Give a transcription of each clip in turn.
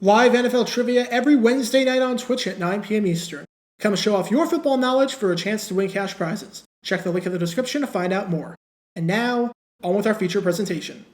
Live NFL trivia every Wednesday night on Twitch at 9 p.m. Eastern. Come show off your football knowledge for a chance to win cash prizes. Check the link in the description to find out more. And now, on with our feature presentation.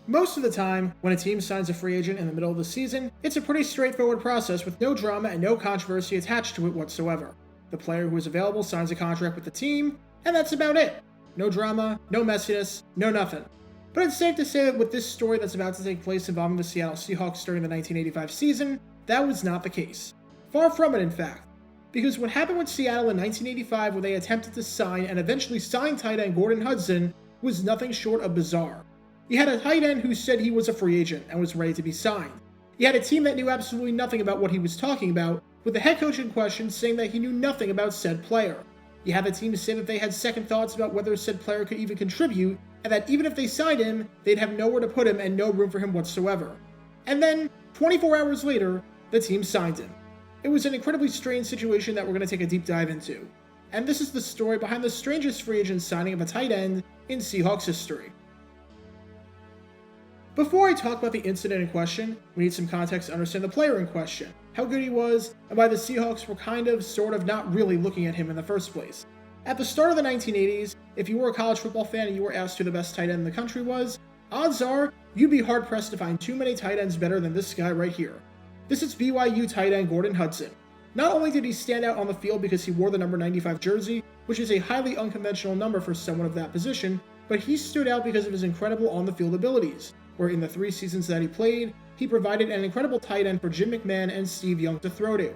Most of the time, when a team signs a free agent in the middle of the season, it's a pretty straightforward process with no drama and no controversy attached to it whatsoever. The player who is available signs a contract with the team, and that's about it. No drama, no messiness, no nothing. But it's safe to say that with this story that's about to take place involving the Seattle Seahawks during the 1985 season, that was not the case. Far from it, in fact. Because what happened with Seattle in 1985 when they attempted to sign and eventually signed tight end Gordon Hudson was nothing short of bizarre. You had a tight end who said he was a free agent and was ready to be signed. You had a team that knew absolutely nothing about what he was talking about, with the head coach in question saying that he knew nothing about said player. You had the team say that they had second thoughts about whether said player could even contribute, and that even if they signed him, they'd have nowhere to put him and no room for him whatsoever. And then, 24 hours later, the team signed him. It was an incredibly strange situation that we're going to take a deep dive into. And this is the story behind the strangest free agent signing of a tight end in Seahawks history. Before I talk about the incident in question, we need some context to understand the player in question, how good he was, and why the Seahawks were sort of not really looking at him in the first place. At the start of the 1980s, if you were a college football fan and you were asked who the best tight end in the country was, odds are you'd be hard-pressed to find too many tight ends better than this guy right here. This is BYU tight end Gordon Hudson. Not only did he stand out on the field because he wore the number 95 jersey, which is a highly unconventional number for someone of that position, but he stood out because of his incredible on-the-field abilities, where in the 3 seasons that he played, he provided an incredible tight end for Jim McMahon and Steve Young to throw to.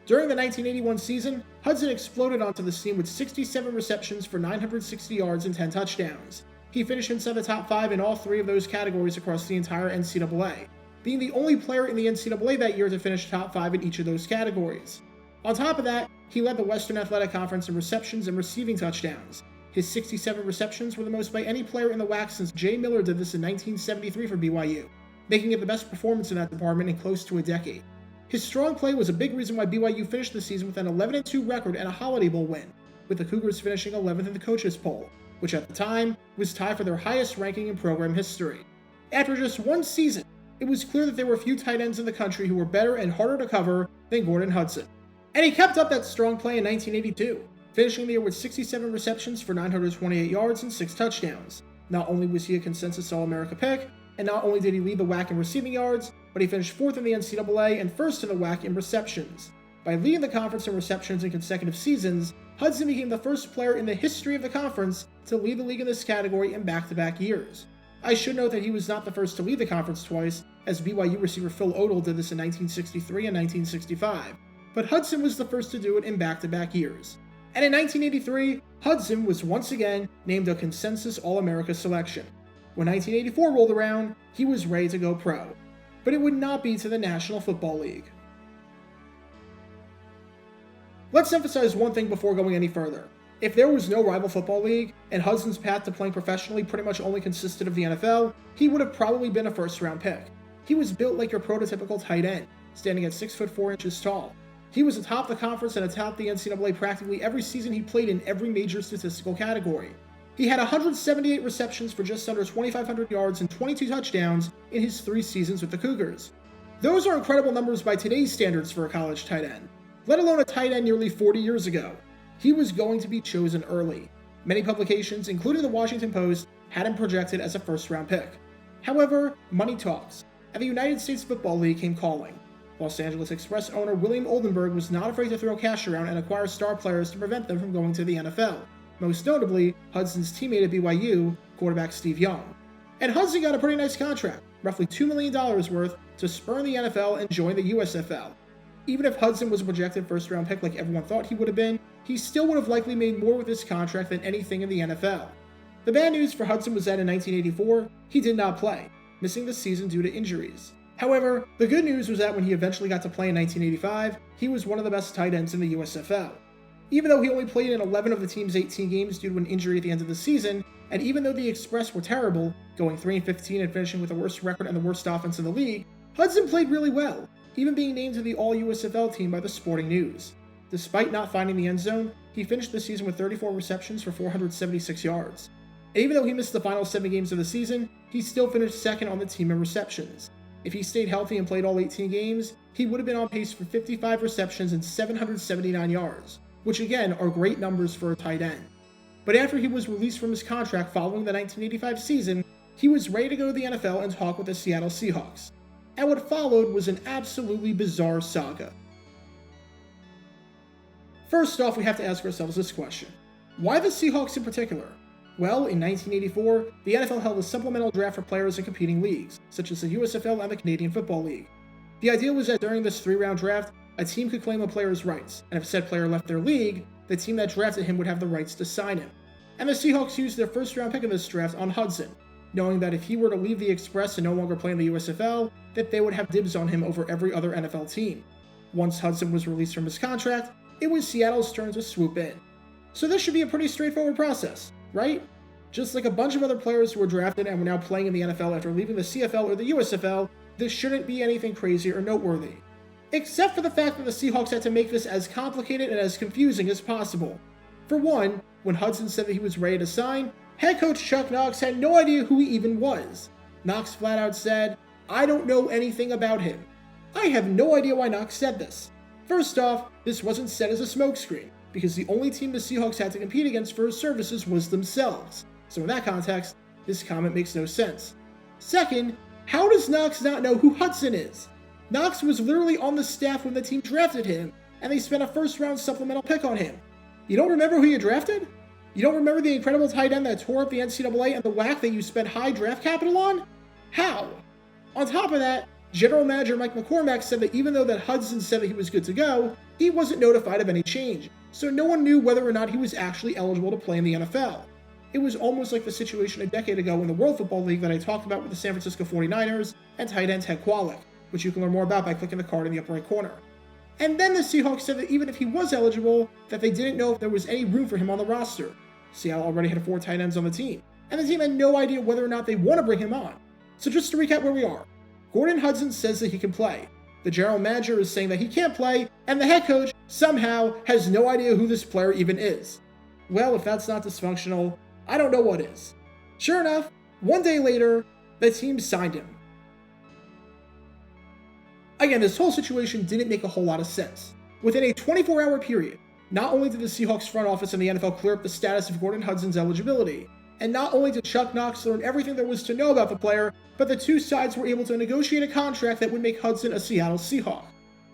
During the 1981 season, Hudson exploded onto the scene with 67 receptions for 960 yards and 10 touchdowns. He finished inside the top 5 in all 3 of those categories across the entire NCAA, being the only player in the NCAA that year to finish top 5 in each of those categories. On top of that, he led the Western Athletic Conference in receptions and receiving touchdowns. His 67 receptions were the most by any player in the WAC since Jay Miller did this in 1973 for BYU, making it the best performance in that department in close to a decade. His strong play was a big reason why BYU finished the season with an 11-2 record and a Holiday Bowl win, with the Cougars finishing 11th in the coaches poll, which at the time was tied for their highest ranking in program history. After just 1 season, it was clear that there were few tight ends in the country who were better and harder to cover than Gordon Hudson. And he kept up that strong play in 1982, finishing the year with 67 receptions for 928 yards and 6 touchdowns. Not only was he a consensus All-America pick, and not only did he lead the WAC in receiving yards, but he finished 4th in the NCAA and 1st in the WAC in receptions. By leading the conference in receptions in consecutive seasons, Hudson became the first player in the history of the conference to lead the league in this category in back-to-back years. I should note that he was not the first to lead the conference twice, as BYU receiver Phil Odell did this in 1963 and 1965, but Hudson was the first to do it in back-to-back years. And in 1983, Hudson was once again named a consensus All-America selection. When 1984 rolled around, he was ready to go pro. But it would not be to the National Football League. Let's emphasize one thing before going any further. If there was no rival football league, and Hudson's path to playing professionally pretty much only consisted of the NFL, he would have probably been a first-round pick. He was built like your prototypical tight end, standing at 6 foot 4 inches tall. He was atop the conference and atop the NCAA practically every season he played in every major statistical category. He had 178 receptions for just under 2,500 yards and 22 touchdowns in his 3 seasons with the Cougars. Those are incredible numbers by today's standards for a college tight end, let alone a tight end nearly 40 years ago. He was going to be chosen early. Many publications, including the Washington Post, had him projected as a first-round pick. However, money talks, and the United States Football League came calling. Los Angeles Express owner William Oldenburg was not afraid to throw cash around and acquire star players to prevent them from going to the NFL. Most notably, Hudson's teammate at BYU, quarterback Steve Young. And Hudson got a pretty nice contract, roughly $2 million worth, to spurn the NFL and join the USFL. Even if Hudson was a projected first-round pick like everyone thought he would have been, he still would have likely made more with this contract than anything in the NFL. The bad news for Hudson was that in 1984, he did not play, missing the season due to injuries. However, the good news was that when he eventually got to play in 1985, he was one of the best tight ends in the USFL. Even though he only played in 11 of the team's 18 games due to an injury at the end of the season, and even though the Express were terrible, going 3-15 and finishing with the worst record and the worst offense in the league, Hudson played really well, even being named to the All-USFL team by the Sporting News. Despite not finding the end zone, he finished the season with 34 receptions for 476 yards. And even though he missed the final 7 games of the season, he still finished second on the team in receptions. If he stayed healthy and played all 18 games, he would have been on pace for 55 receptions and 779 yards, which again are great numbers for a tight end. But after he was released from his contract following the 1985 season, he was ready to go to the NFL and talk with the Seattle Seahawks. And what followed was an absolutely bizarre saga. First off, we have to ask ourselves this question. Why the Seahawks in particular? Well, in 1984, the NFL held a supplemental draft for players in competing leagues, such as the USFL and the Canadian Football League. The idea was that during this 3-round draft, a team could claim a player's rights, and if said player left their league, the team that drafted him would have the rights to sign him. And the Seahawks used their first-round pick of this draft on Hudson, knowing that if he were to leave the Express and no longer play in the USFL, that they would have dibs on him over every other NFL team. Once Hudson was released from his contract, it was Seattle's turn to swoop in. So this should be a pretty straightforward process, right? Just like a bunch of other players who were drafted and were now playing in the NFL after leaving the CFL or the USFL, this shouldn't be anything crazy or noteworthy. Except for the fact that the Seahawks had to make this as complicated and as confusing as possible. For one, when Hudson said that he was ready to sign, head coach Chuck Knox had no idea who he even was. Knox flat out said, "I don't know anything about him." I have no idea why Knox said this. First off, this wasn't said as a smokescreen, because the only team the Seahawks had to compete against for his services was themselves. So in that context, this comment makes no sense. Second, how does Knox not know who Hudson is? Knox was literally on the staff when the team drafted him, and they spent a first-round supplemental pick on him. You don't remember who you drafted? You don't remember the incredible tight end that tore up the NCAA and the whack that you spent high draft capital on? How? On top of that, General Manager Mike McCormack said that even though that Hudson said that he was good to go, he wasn't notified of any change, so no one knew whether or not he was actually eligible to play in the NFL. It was almost like the situation a decade ago in the World Football League that I talked about with the San Francisco 49ers and tight end Ted Kwolek, which you can learn more about by clicking the card in the upper right corner. And then the Seahawks said that even if he was eligible, that they didn't know if there was any room for him on the roster. Seattle already had 4 tight ends on the team, and the team had no idea whether or not they want to bring him on. So just to recap where we are, Gordon Hudson says that he can play. The general manager is saying that he can't play, and the head coach somehow has no idea who this player even is. Well, if that's not dysfunctional, I don't know what is. Sure enough, one day later, the team signed him. Again, this whole situation didn't make a whole lot of sense. Within a 24-hour period, not only did the Seahawks front office and the NFL clear up the status of Gordon Hudson's eligibility, and not only did Chuck Knox learn everything there was to know about the player, but the two sides were able to negotiate a contract that would make Hudson a Seattle Seahawk.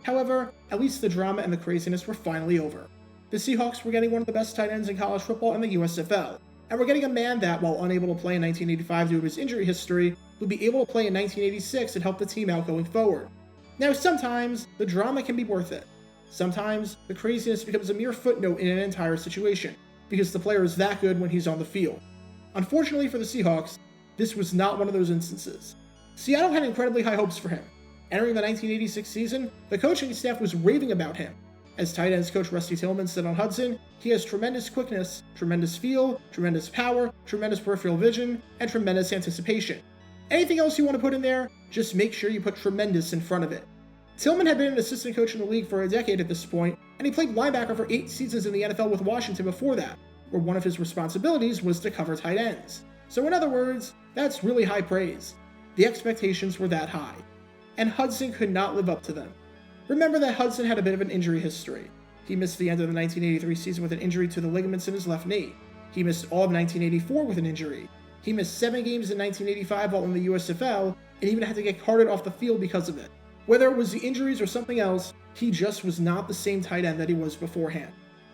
However, at least the drama and the craziness were finally over. The Seahawks were getting one of the best tight ends in college football in the USFL, and were getting a man that, while unable to play in 1985 due to his injury history, would be able to play in 1986 and help the team out going forward. Now, sometimes the drama can be worth it. Sometimes the craziness becomes a mere footnote in an entire situation, because the player is that good when he's on the field. Unfortunately for the Seahawks, this was not one of those instances. Seattle had incredibly high hopes for him. Entering the 1986 season, the coaching staff was raving about him. As tight ends coach Rusty Tillman said on Hudson, he has tremendous quickness, tremendous feel, tremendous power, tremendous peripheral vision, and tremendous anticipation. Anything else you want to put in there, just make sure you put tremendous in front of it. Tillman had been an assistant coach in the league for a decade at this point, and he played linebacker for 8 seasons in the NFL with Washington before that, where one of his responsibilities was to cover tight ends. So in other words, that's really high praise. The expectations were that high, and Hudson could not live up to them. Remember that Hudson had a bit of an injury history. He missed the end of the 1983 season with an injury to the ligaments in his left knee. He missed all of 1984 with an injury. He missed 7 games in 1985 while in the USFL, and even had to get carted off the field because of it. Whether it was the injuries or something else, he just was not the same tight end that he was beforehand.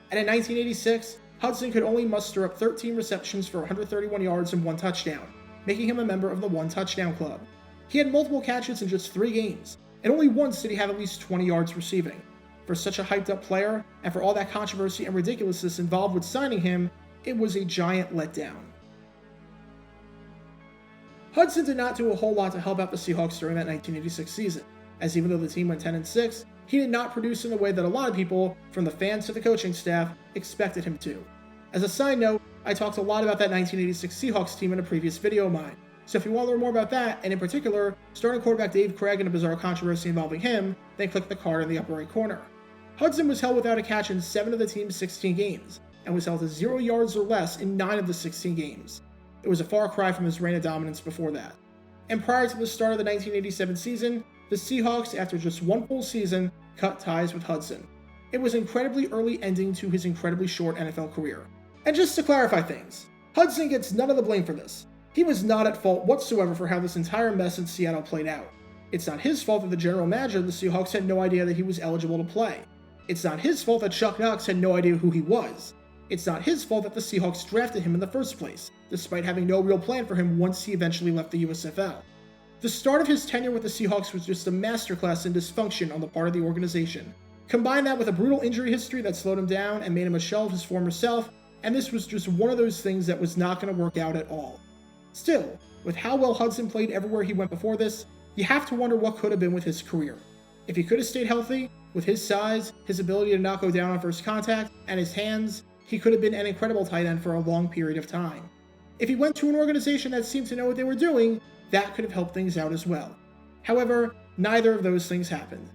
And in 1986, Hudson could only muster up 13 receptions for 131 yards and 1 touchdown, making him a member of the 1 touchdown club. He had multiple catches in just 3 games, and only once did he have at least 20 yards receiving. For such a hyped up player, and for all that controversy and ridiculousness involved with signing him, it was a giant letdown. Hudson did not do a whole lot to help out the Seahawks during that 1986 season, as even though the team went 10-6, he did not produce in the way that a lot of people, from the fans to the coaching staff, expected him to. As a side note, I talked a lot about that 1986 Seahawks team in a previous video of mine, so if you want to learn more about that, and in particular, starting quarterback Dave Craig and a bizarre controversy involving him, then click the card in the upper right corner. Hudson was held without a catch in 7 of the team's 16 games, and was held to 0 yards or less in 9 of the 16 games. It was a far cry from his reign of dominance before that. and prior to the start of the 1987 season, the Seahawks, after just one full season, cut ties with Hudson. It was an incredibly early ending to his incredibly short NFL career. And just to clarify things, Hudson gets none of the blame for this. He was not at fault whatsoever for how this entire mess in Seattle played out. It's not his fault that the general manager of the Seahawks had no idea that he was eligible to play. It's not his fault that Chuck Knox had no idea who he was. It's not his fault that the Seahawks drafted him in the first place, despite having no real plan for him once he eventually left the USFL. The start of his tenure with the Seahawks was just a masterclass in dysfunction on the part of the organization. Combine that with a brutal injury history that slowed him down and made him a shell of his former self, and this was just one of those things that was not going to work out at all. Still, with how well Hudson played everywhere he went before this, you have to wonder what could have been with his career. If he could have stayed healthy, with his size, his ability to not go down on first contact, and his hands, he could have been an incredible tight end for a long period of time. If he went to an organization that seemed to know what they were doing, that could have helped things out as well. However, neither of those things happened.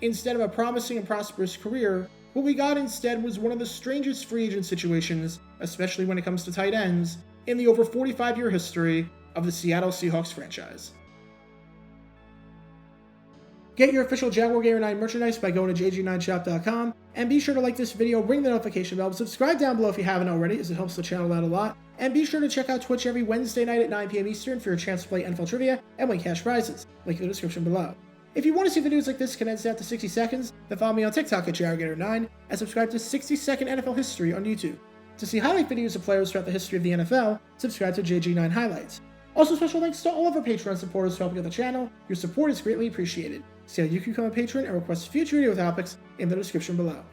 Instead of a promising and prosperous career, what we got instead was one of the strangest free agent situations, especially when it comes to tight ends, in the over 45-year history of the Seattle Seahawks franchise. Get your official Jaguar Gamer 9 merchandise by going to jg9shop.com, and be sure to like this video, ring the notification bell, subscribe down below if you haven't already, as it helps the channel out a lot, and be sure to check out Twitch every Wednesday night at 9 p.m. Eastern for your chance to play NFL Trivia and win cash prizes. Link in the description below. If you want to see videos like this condensed down to 60 seconds, then follow me on TikTok at JaguarGator9 and subscribe to 60-Second NFL History on YouTube. To see highlight videos of players throughout the history of the NFL, subscribe to JG9 Highlights. Also, special thanks to all of our Patreon supporters for helping out the channel. Your support is greatly appreciated. See how you can become a patron and request future video topics in the description below.